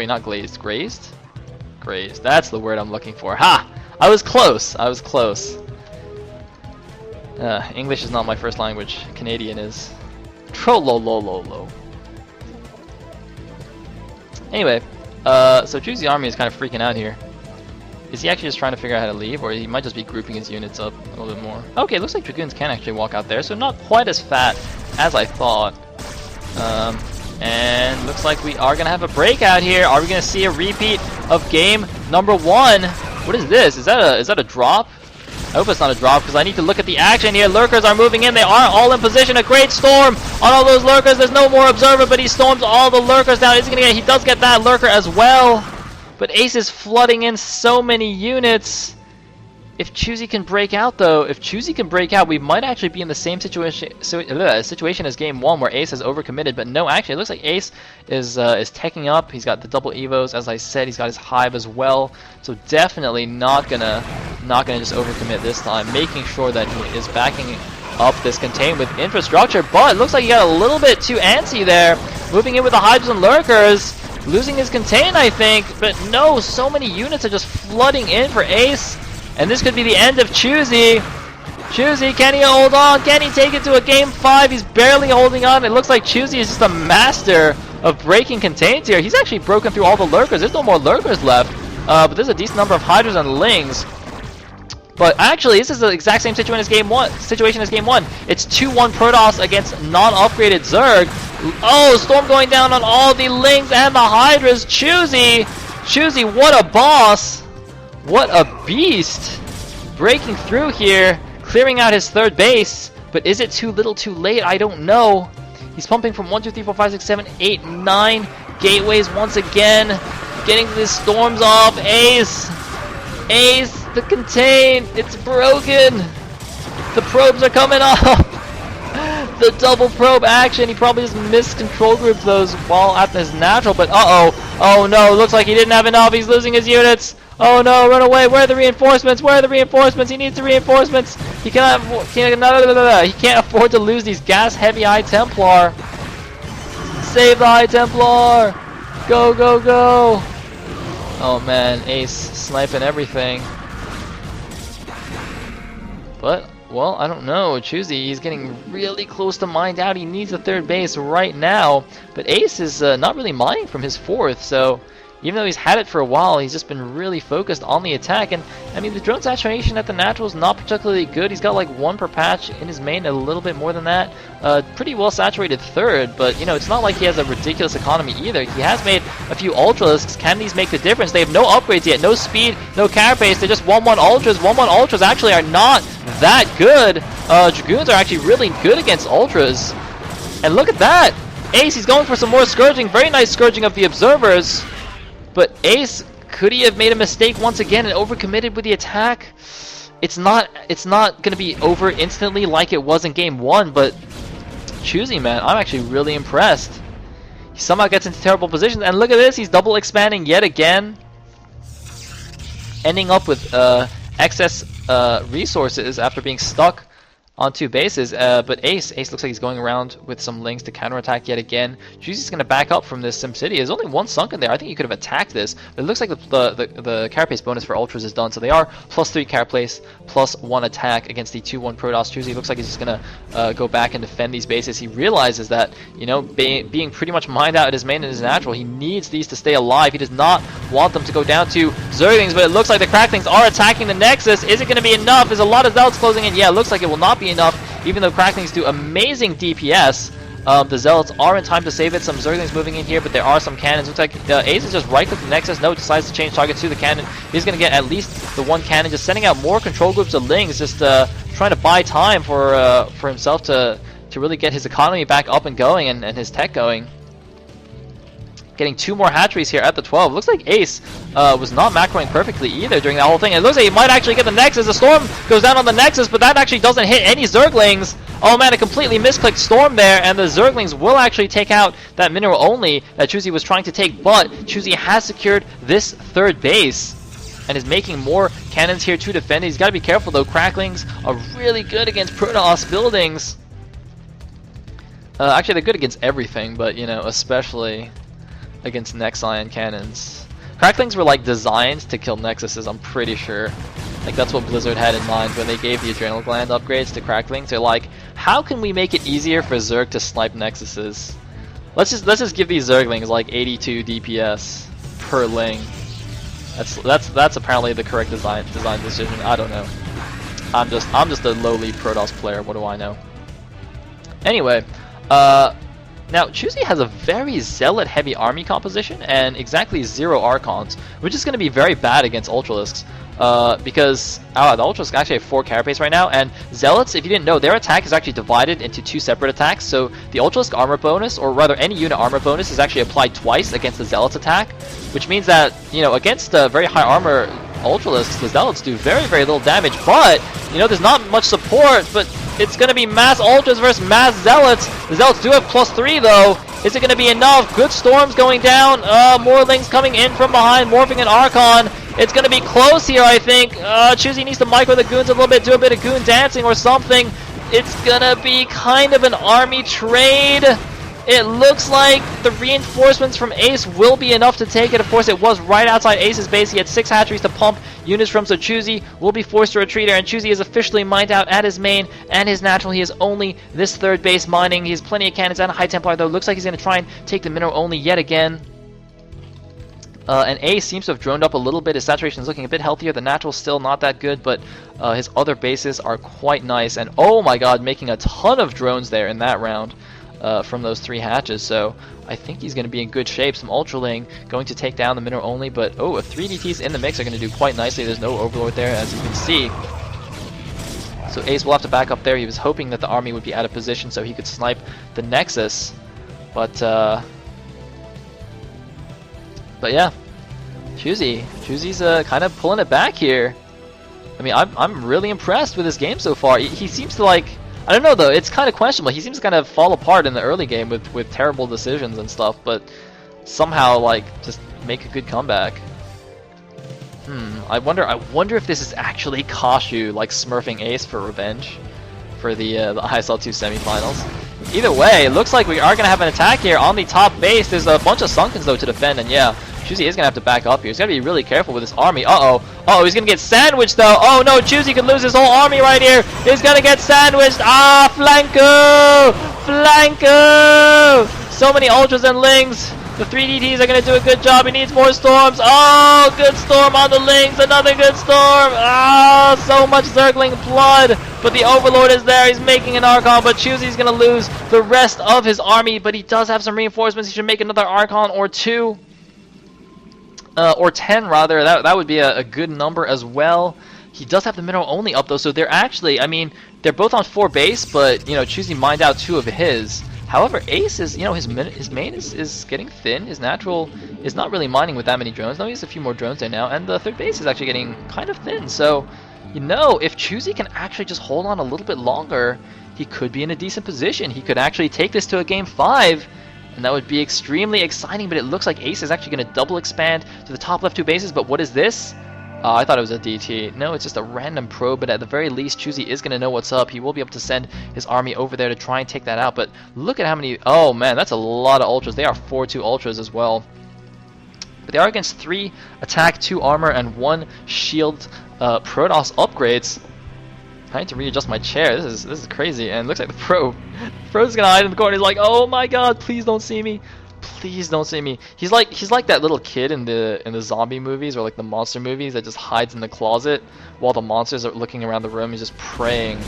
Wait, not glazed. Grazed? Grazed. That's the word I'm looking for. Ha! I was close. I was close. English is not my first language. Canadian is. Trollolololo. Anyway, so Choosy Army is kind of freaking out here. Is he actually just trying to figure out how to leave, or he might just be grouping his units up a little bit more? Okay, it looks like Dragoons can actually walk out there, so not quite as fat as I thought. And looks like we are going to have a breakout here. Are we going to see a repeat of game number 1? What is this? Is that a drop? I hope it's not a drop because I need to look at the action here. Lurkers are moving in. They are all in position. A great storm on all those lurkers. There's no more observer, but he storms all the lurkers down. Is he gonna get? He does get that lurker as well. But Ace is flooding in so many units. If Choosy can break out, though, we might actually be in the same situation as game 1, where Ace has overcommitted. But no, actually, it looks like Ace is teching up. He's got the double evos, as I said. He's got his hive as well. So definitely not gonna just overcommit this time. Making sure that he is backing up this contain with infrastructure. But it looks like he got a little bit too antsy there, moving in with the hives and lurkers, losing his contain, I think. But no, so many units are just flooding in for Ace. And this could be the end of Choosy. Choosy, can he hold on? Can he take it to a game 5? He's barely holding on. It looks like Choosy is just a master of breaking contains here. He's actually broken through all the lurkers. There's no more lurkers left. But there's a decent number of hydras and lings. But actually, this is the exact same situation as game 1. It's 2-1 Protoss against non-upgraded Zerg. Oh, storm going down on all the lings and the hydras. Choosy, what a boss. What a beast! Breaking through here, clearing out his third base. But is it too little too late? I don't know. He's pumping from 1, 2, 3, 4, 5, 6, 7, 8, 9 gateways once again. Getting these storms off. Ace, the contain. It's broken. The probes are coming off. The double probe action. He probably just missed control group those while at his natural. But oh no, looks like he didn't have enough. He's losing his units. Oh no, run away. Where are the reinforcements? He needs the reinforcements. He can't afford to lose these gas heavy High Templar. Save the High Templar. Go, go, go. Oh man, Ace sniping everything. But, well, I don't know. Choosy, he's getting really close to mined out. He needs a third base right now. But Ace is not really mining from his 4th, so even though he's had it for a while, he's just been really focused on the attack. And, I mean, the drone saturation at the natural is not particularly good. He's got like 1 per patch in his main, a little bit more than that. Pretty well saturated 3rd, but, you know, it's not like he has a ridiculous economy either. He has made a few ultras. Can these make the difference? They have no upgrades yet, no speed, no carapace. They're just 1-1 ultras. 1-1 ultras actually are not that good. Dragoons are actually really good against ultras. And look at that! Ace, he's going for some more scourging. Very nice scourging of the observers. But Ace, could he have made a mistake once again and overcommitted with the attack? It's not going to be over instantly like it was in game 1, but Choosy, man, I'm actually really impressed. He somehow gets into terrible positions, and look at this, he's double expanding yet again. Ending up with excess resources after being stuck on 2 bases, but Ace looks like he's going around with some lings to counterattack yet again. Choosy's going to back up from this SimCity. There's only 1 sunken there. I think he could have attacked this. But it looks like the carapace bonus for ultras is done, so they are +3 carapace, +1 attack against the 2-1 Protoss. Choosy looks like he's just going to go back and defend these bases. He realizes that, you know, being pretty much mined out at his main and his natural, he needs these to stay alive. He does not want them to go down to Zerglings, but it looks like the Cracklings are attacking the Nexus. Is it going to be enough? Is a lot of Zealots closing in? Yeah, it looks like it will not be enough, even though Cracklings do amazing DPS. The Zealots are in time to save it. Some Zerglings moving in here, but there are some cannons. Looks like Ace is just right-click the Nexus. No, decides to change target to the cannon. He's going to get at least the 1 cannon, just sending out more control groups of Lings, just trying to buy time for himself to really get his economy back up and going and his tech going. Getting 2 more hatcheries here at the 12. Looks like Ace was not macroing perfectly either during that whole thing. It looks like he might actually get the Nexus. The Storm goes down on the Nexus, but that actually doesn't hit any Zerglings. Oh man, a completely misclicked Storm there, and the Zerglings will actually take out that mineral only that Choosy was trying to take, but Choosy has secured this 3rd base and is making more cannons here to defend. He's got to be careful though. Cracklings are really good against Protoss buildings. Actually, they're good against everything, but, you know, especially against Nexion cannons. Cracklings were like designed to kill Nexuses, I'm pretty sure. Like that's what Blizzard had in mind when they gave the Adrenal Gland upgrades to Cracklings. They're like, how can we make it easier for Zerg to snipe Nexuses? Let's just give these Zerglings like 82 DPS per Ling. That's apparently the correct design decision. I don't know. I'm just a lowly Protoss player. What do I know? Anyway, now Choosy has a very Zealot heavy army composition and exactly 0 Archons, which is going to be very bad against Ultralisks. Because the Ultralisks actually have 4 carapace right now, and Zealots, if you didn't know, their attack is actually divided into 2 separate attacks. So the Ultralisk armor bonus, or rather any unit armor bonus, is actually applied twice against the Zealots attack, which means that, you know, against very high armor Ultralisks, the Zealots do very, very little damage, but, you know, there's not much support, but it's going to be mass Ultras versus mass Zealots. The Zealots do have +3 though. Is it going to be enough? Good storms going down, more Lings coming in from behind, morphing an Archon. It's going to be close here, I think. Choosy needs to micro the goons a little bit, do a bit of goon dancing or something. It's going to be kind of an army trade. It looks like the reinforcements from Ace will be enough to take it. Of course, it was right outside Ace's base. He had 6 hatcheries to pump units from, so Choosy will be forced to retreat here. And Choosy is officially mined out at his main and his natural. He is only this 3rd base mining. He has plenty of cannons and a High Templar, though. Looks like he's going to try and take the mineral only yet again. And Ace seems to have droned up a little bit. His saturation is looking a bit healthier. The natural's still not that good, but his other bases are quite nice. And oh my god, making a ton of drones there in that round from those 3 hatches. So I think he's going to be in good shape. Some Ultraling going to take down the mineral only, but oh, if 3 DTs in the mix are going to do quite nicely. There's no Overlord there, as you can see. So Ace will have to back up there. He was hoping that the army would be out of position so he could snipe the Nexus, but yeah, Choosy's kind of pulling it back here. I mean, I'm really impressed with this game so far. He seems to, like, I don't know though, it's kind of questionable. He seems to kind of fall apart in the early game with terrible decisions and stuff, but somehow like just make a good comeback. I wonder if this is actually Kashu like smurfing Ace for revenge for the ISL 2 semifinals. Either way, it looks like we are going to have an attack here on the top base. There's a bunch of Sunkens though to defend, and yeah, Choosy is going to have to back up here. He's got to be really careful with his army. Uh-oh, he's going to get sandwiched though. Oh no, Choosy could lose his whole army right here. He's going to get sandwiched. Ah, Flanko! Flanko! So many Ultras and Lings. The 3 DTs are going to do a good job. He needs more storms. Oh, good storm on the Lings. Another good storm. Ah, so much Zergling blood. But the Overlord is there. He's making an Archon. But Choosy's going to lose the rest of his army. But he does have some reinforcements. He should make another Archon or 2. Or 10 rather. That would be a good number as well. He does have the mineral only up though. So they're actually, I mean, they're both on 4 base. But, you know, Choosy mined out 2 of his. However, Ace is, you know, his main is getting thin. His natural is not really mining with that many drones. No, he has a few more drones there now, and the 3rd base is actually getting kind of thin. So, you know, if Choosy can actually just hold on a little bit longer, he could be in a decent position. He could actually take this to a game 5, and that would be extremely exciting. But it looks like Ace is actually going to double expand to the top left 2 bases. But what is this? I thought it was a DT. No, it's just a random probe, but at the very least, Choosy is going to know what's up. He will be able to send his army over there to try and take that out. But look at how many... Oh, man, that's a lot of Ultras. They are 4-2 Ultras as well. But they are against 3 attack, 2 armor, and 1 shield Protoss upgrades. I need to readjust my chair. This is crazy. And it looks like the probe. The probe's going to hide in the corner. He's like, oh my god, please don't see me. Please don't see me. He's like that little kid in the zombie movies or like the monster movies that just hides in the closet while the monsters are looking around the room. He's just praying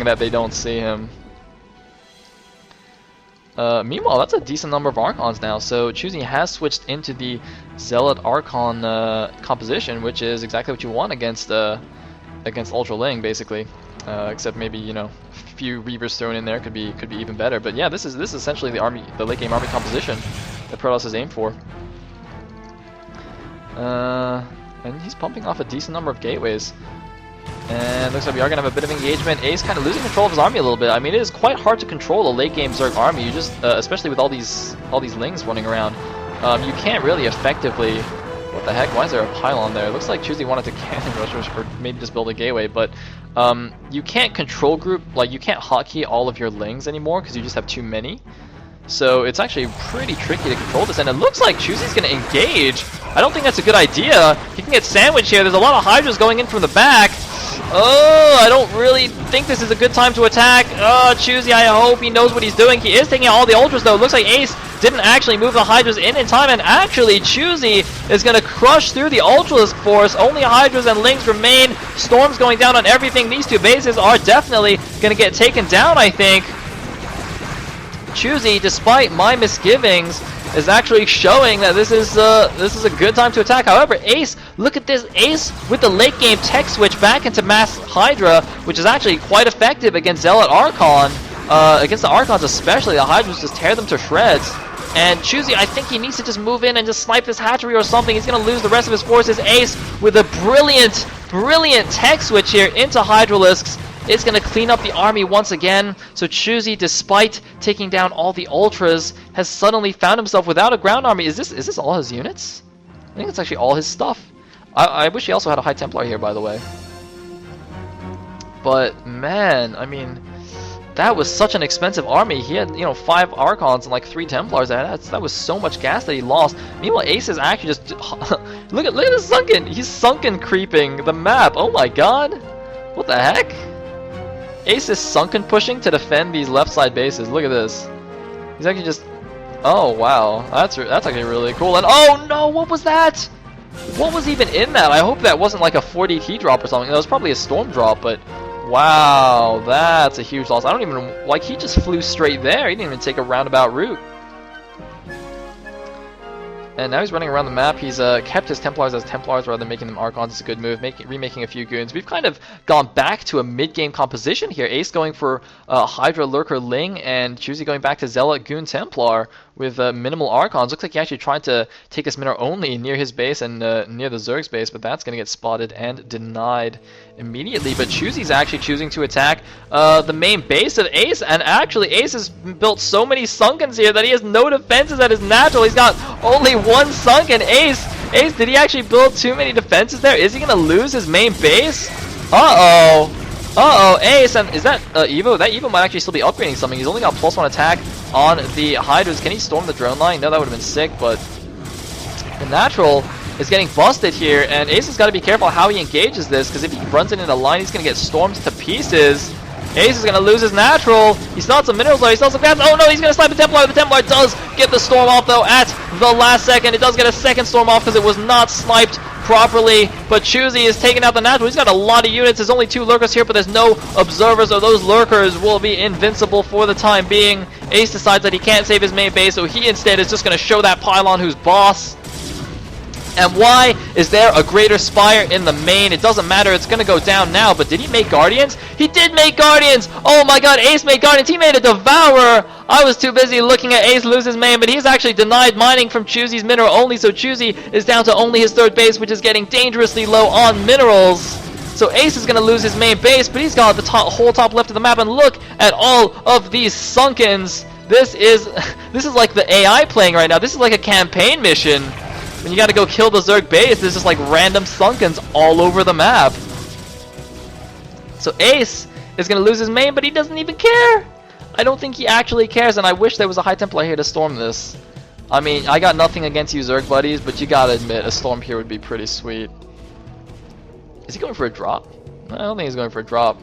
that they don't see him. Meanwhile, that's a decent number of Archons now. So Choosy has switched into the Zealot Archon composition, which is exactly what you want against Ultra Ling, basically. Except maybe, you know, a few Reavers thrown in there could be even better. But yeah, this is essentially the late game army composition that Protoss is aimed for. And he's pumping off a decent number of gateways. And looks like we are going to have a bit of engagement. Ace kind of losing control of his army a little bit. I mean, it is quite hard to control a late game Zerg army. You just, especially with all these Lings running around, you can't really effectively. What the heck? Why is there a pylon there? It looks like Choosy wanted to cannon rush or maybe just build a gateway, but you can't control group, like you can't hotkey all of your Lings anymore because you just have too many. So it's actually pretty tricky to control this, and it looks like Choosy's going to engage. I don't think that's a good idea. He can get sandwiched here. There's a lot of Hydras going in from the back. Oh, I don't really think this is a good time to attack. Choosy, I hope he knows what he's doing. He is taking out all the Ultras, though. It looks like Ace didn't actually move the Hydras in time, and actually Choosy is going to crush through the Ultralisk force. Only Hydras and Lings remain. Storm's going down on everything. These two bases are definitely going to get taken down, I think. Choosy, despite my misgivings, is actually showing that this is a good time to attack. However, Ace, look at this. Ace with the late game tech switch back into Mass Hydra, which is actually quite effective against Zealot Archon. Against the Archons especially, the Hydras just tear them to shreds. And Choosy, I think he needs to just move in and just snipe this hatchery or something. He's going to lose the rest of his forces. Ace with a brilliant tech switch here into Hydralisks. It's going to clean up the army once again. So Choosy, despite taking down all the Ultras, has suddenly found himself without a ground army. Is this all his units? I think it's actually all his stuff. I wish he also had a High Templar here, by the way. But, man, I mean, that was such an expensive army. He had, 5 Archons and like 3 Templars. That was so much gas that he lost. Meanwhile, Ace is actually just... look at this sunken. He's sunken creeping the map. Oh my god. What the heck? Ace is sunken pushing to defend these left side bases. Look at this. He's actually just... Oh, wow. That's actually really cool. And oh no, what was that? What was even in that? I hope that wasn't like a 4DT drop or something. That was probably a storm drop, but... Wow, that's a huge loss. I don't even... Like, he just flew straight there. He didn't even take a roundabout route. And now he's running around the map. He's kept his Templars as Templars rather than making them Archons. It's a good move, remaking a few goons. We've kind of gone back to a mid-game composition here. Ace going for Hydra Lurker Ling, and Choosy going back to Zealot Goon Templar with minimal Archons. Looks like he actually tried to take this Minnow only near his base and near the Zerg's base, but that's going to get spotted and denied immediately. But Choosy's actually choosing to attack the main base of Ace, and actually Ace has built so many Sunkens here that he has no defenses at his natural. He's got only one Sunken. Ace, did he actually build too many defenses there? Is he going to lose his main base? Uh-oh, Ace, and is that Evo? That Evo might actually still be upgrading something. He's only got +1 attack on the Hydras. Can he storm the drone line? No, that would have been sick, but the natural is getting busted here, and Ace has got to be careful how he engages this, because if he runs it in a line, he's going to get stormed to pieces. Ace is going to lose his natural. He still has some minerals though. He still has some gas. Oh no, he's going to snipe the Templar. The Templar does get the storm off though at the last second. It does get a second storm off because it was not sniped properly. But Choosy is taking out the natural. He's got a lot of units. There's only 2 lurkers here, but there's no observers, so those lurkers will be invincible for the time being. Ace decides that he can't save his main base, so he instead is just going to show that pylon who's boss. And why is there a greater spire in the main? It doesn't matter, it's going to go down now, but did he make Guardians? He did make Guardians! Oh my god, Ace made Guardians, he made a Devourer! I was too busy looking at Ace lose his main, but he's actually denied mining from Choosy's mineral only, so Choosy is down to only his 3rd base, which is getting dangerously low on minerals. So Ace is going to lose his main base, but he's got the whole top left of the map, and look at all of these Sunkens. This is like the AI playing right now. This is like a campaign mission. When you gotta go kill the Zerg base, there's just like random Sunkens all over the map. So Ace is gonna lose his main, but he doesn't even care. I don't think he actually cares, and I wish there was a High Templar here to storm this. I mean, I got nothing against you Zerg buddies, but you gotta admit, a storm here would be pretty sweet. Is he going for a drop? I don't think he's going for a drop.